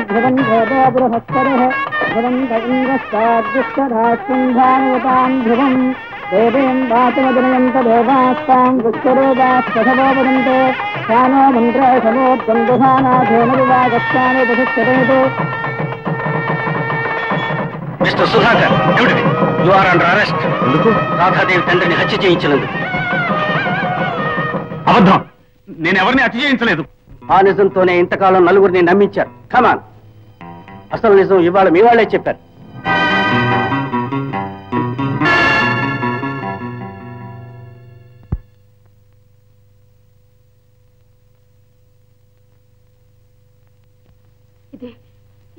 ध्रुवं देवो बृहस्पतिः ध्रुवन्त इन्द्रश्चाद्युष्टराष्ट्रन्धानवतां ध्रुवं देवीं वाचमजनयन्त देवास्तां दुष्करोगास्तथवो वदन्ते सानो मन्त्रसमोद्गन्धुहानाथेन विवागस्तानुपतिष्ठते. Mister Sudhakar, you are under arrest. ఎందుకు? రాధాదేవి తండ్రిని హత్య చేయించినందుకు. అబద్ధం, నేను ఎవరిని హత్య చేయించలేదు. ఆ నిజంతోనే ఇంతకాలం నలుగురిని నమ్మించారు. కమాన్, అసలు నిజం ఇవాళ మీ వాళ్లే చెప్పారు.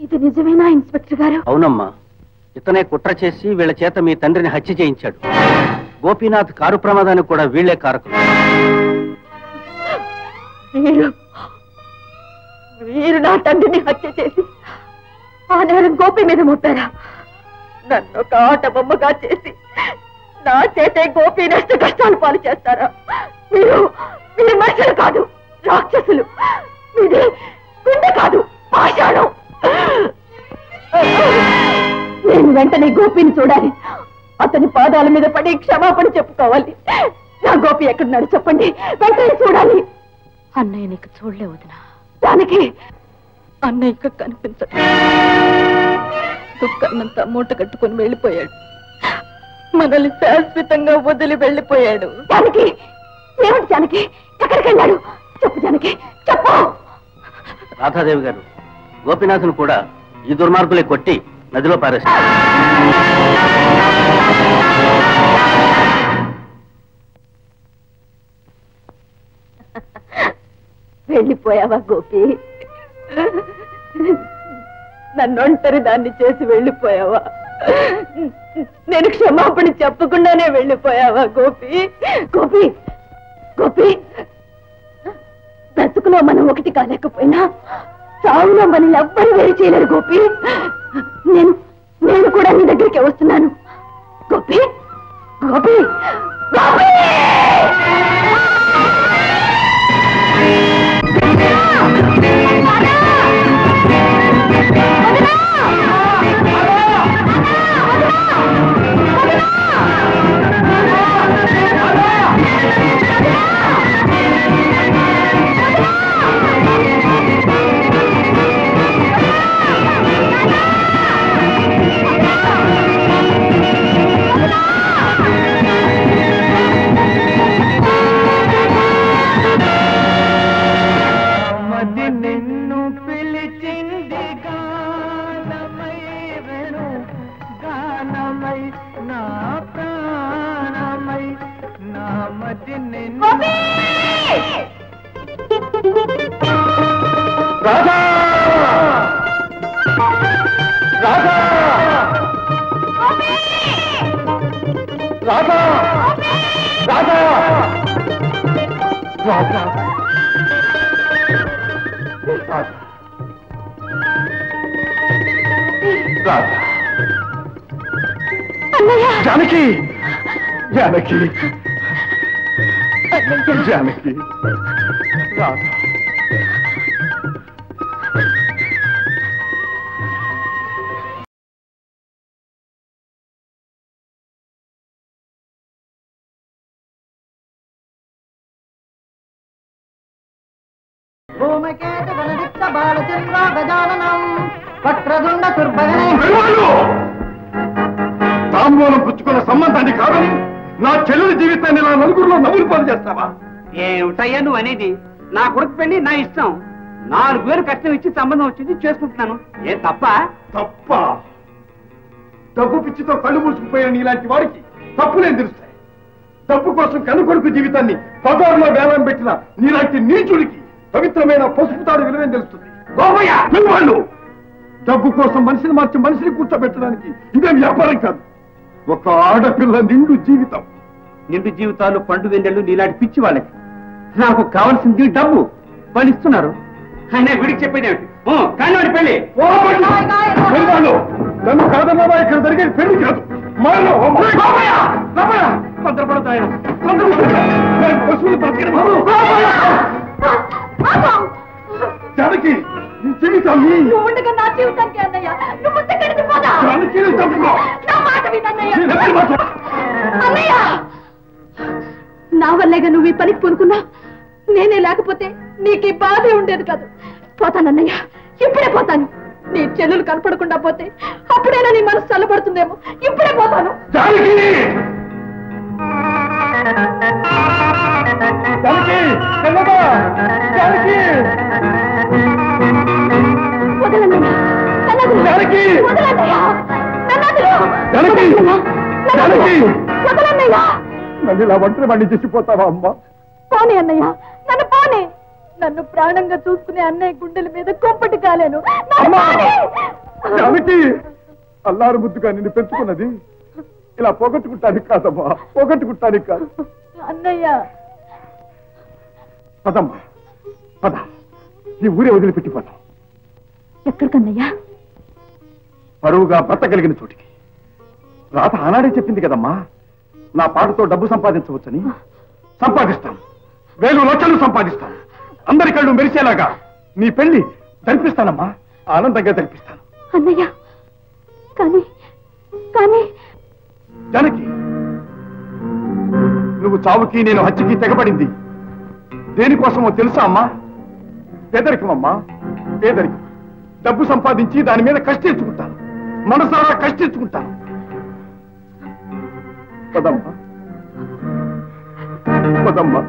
ఇది నిజమేనా ఇన్స్పెక్టర్ గారు? అవునమ్మా, ఇతనే కుట్ర చేసి వీళ్ళ చేత మీ తండ్రిని హత్య చేయించాడు. గోపీనాథ్ కారు ప్రమాదానికి కూడా వీళ్లే కారకులు. మీరు నా తండ్రిని హత్య చేసి ఆ నేరం గోపి మీద మోపారా? నన్ను ఒక ఆట బొమ్మగా చేసి నా చేతే గోపి నష్ట కష్టాలు పాలు చేస్తారా? మీరు మీరు మనుషులు కాదు, రాక్షసులు. మీది గుండె కాదు, పాషాణం. నేను వెంటనే గోపిని చూడాలి. అతని పాదాల మీద పడి క్షమాపణ చెప్పుకోవాలి. నా గోపి ఎక్కడున్నాడు చెప్పండి, వెంటనే చూడాలి. అన్నయ్య నీకు చూడలే వదినా. దానికి అన్నయ్య కనిపించడు. దుఃఖాన్నంతా మూట కట్టుకుని వెళ్ళిపోయాడు. మనల్ని శాశ్వతంగా వదిలి వెళ్ళిపోయాడు. జానకి, ఏమిటి జానకి? ఎక్కడికి వెళ్ళాడు చెప్పు జానకి, చెప్పు. రాధాదేవి గారు, గోపీనాథ్ను కూడా ఈ దుర్మార్గులే కొట్టి నదిలో పారేస్తారు. వెళ్ళిపోయావా గోపి? నన్ను ఒంటరి దాన్ని చేసి వెళ్ళిపోయావా? నేను క్షమాపణ చెప్పకుండానే వెళ్ళిపోయావా గోపి? గోపి గోపి, బ్రతుకులో మనం ఒకటి కాలేకపోయినా చావులో మనం ఎవ్వరు వేరు చేయలేరు గోపి. నేను కూడా నీ దగ్గరికి వస్తున్నాను గోపి. గోపి గోపి, రాధా రాధా రాధా రాధా రాధా రాధా. జానకి జానకి జానకి, రాధా. తాంబూలం పుచ్చుకున్న సంబంధాన్ని కాదని నా చెల్లెలి జీవితాన్ని నా నలుగురిలో నవ్వులు పాలు చేస్తావా? ఏమిటయ్యా నువ్వు అనేది? నా కొడుకు పెళ్లి నా ఇష్టం. 4,000 కష్టం ఇచ్చి సంబంధం వచ్చింది, చేసుకుంటున్నాను. ఏ తప్ప? తప్ప? డబ్బు పిచ్చితో కళ్ళు మూసుకుపోయిన నీలాంటి వాడికి తప్పులేం తెలుస్తాయి? డబ్బు కోసం కనుకొడుకు జీవితాన్ని పదారులో వేలం పెట్టిన నీలాంటి నీచుడికి పవిత్రమైన పసుపు తాడు విలువేం తెలుస్తుంది? వాళ్ళు డబ్బు కోసం మనిషిని మార్చి మనిషిని కూర్చోబెట్టడానికి ఇదేం వ్యాపారం కాదు, ఒక ఆడపిల్ల నిండు జీవితం. నిండు జీవితాలు పండు వెన్నెళ్ళు నీలాంటి పిచ్చి వాళ్ళకి. నాకు కావాల్సింది డబ్బు, వాళ్ళు ఇస్తున్నారు. ఆయన వీడికి చెప్పేది ఏమిటి? కానీ వాడి పెళ్లి నన్ను కాదన్నావా? ఇక్కడ జరిగేది పెళ్లి కాదు, భద్రపడతాయన జానకి, నీ జీవితాన్ని నువ్వు ఉండగా నా జీవితానికి అన్నయ్య నువ్వు ముందుకెళ్ళి పోదా జానకి చంపుకో. నా మాట వినన్నయ్య నేను ఎప్పుడు మాట్లాడు? అన్నయ్య నా వల్లేగా నువ్వు ఈ పనికి పూనుకున్నా నేనే లేకపోతే నీకు ఈ బాధే ఉండేది కాదు పోతానన్నయ్య ఇప్పుడే పోతాను నీ చెల్లెలు కనపడకుండా పోతే అప్పుడైనా నీ మనసు చల్లబడుతుందేమో ఇప్పుడే పోతాను జానకి జానకి చెల్లెమ్మా! జానకి వదలన్నయ్య నన్నదులు జానకి! వదలన్నయ్య నన్నదులు జానకి! జానకి! వదలన్నయ్య నన్ను ఇలా ఒంటరి బండి చేసిపోతావా అమ్మా? పోనీ అన్నయ్య నన్ను పోనీ నన్ను ప్రాణంగా చూసుకునే అన్నయ్య గుండెల మీద కొంపటి కాలేను నన్ను అమ్మా! పోనీ. జానకి అల్లారు ముద్దుగా నిన్ను పెంచుకున్నది ఇలా పోగొట్టుకుంటానికి కాదమ్మా, పోగొట్టుకుంటానికి కాదు. అన్నయ్య పదమ్మా పద, ఈ ఊరే వదిలిపెట్టిపోతాం. ఎక్కడికన్నయ్యా పరువుగా బ్రతకగలిగిన చోటికి. రాత ఆనాడే చెప్పింది కదమ్మా, నా పాటతో డబ్బు సంపాదించవచ్చని. సంపాదిస్తాను, 1000 లక్షలు సంపాదిస్తాను. అందరి కళ్ళు మెరిసేలాగా నీ పెళ్లి జరిపిస్తానమ్మా, ఆనందంగా జరిపిస్తాను. అన్నయ్య కానీ కానీ జానకి, నువ్వు చావుకి నేను హత్యకి తెగబడింది దేనికోసమో తెలుసా అమ్మా? పేదరికమమ్మా, పేదరికం. డబ్బు సంపాదించి దాని మీద కష్టించుకుంటాను, మనసారా కష్టించుకుంటాను. పదమ్మా పదమ్మా.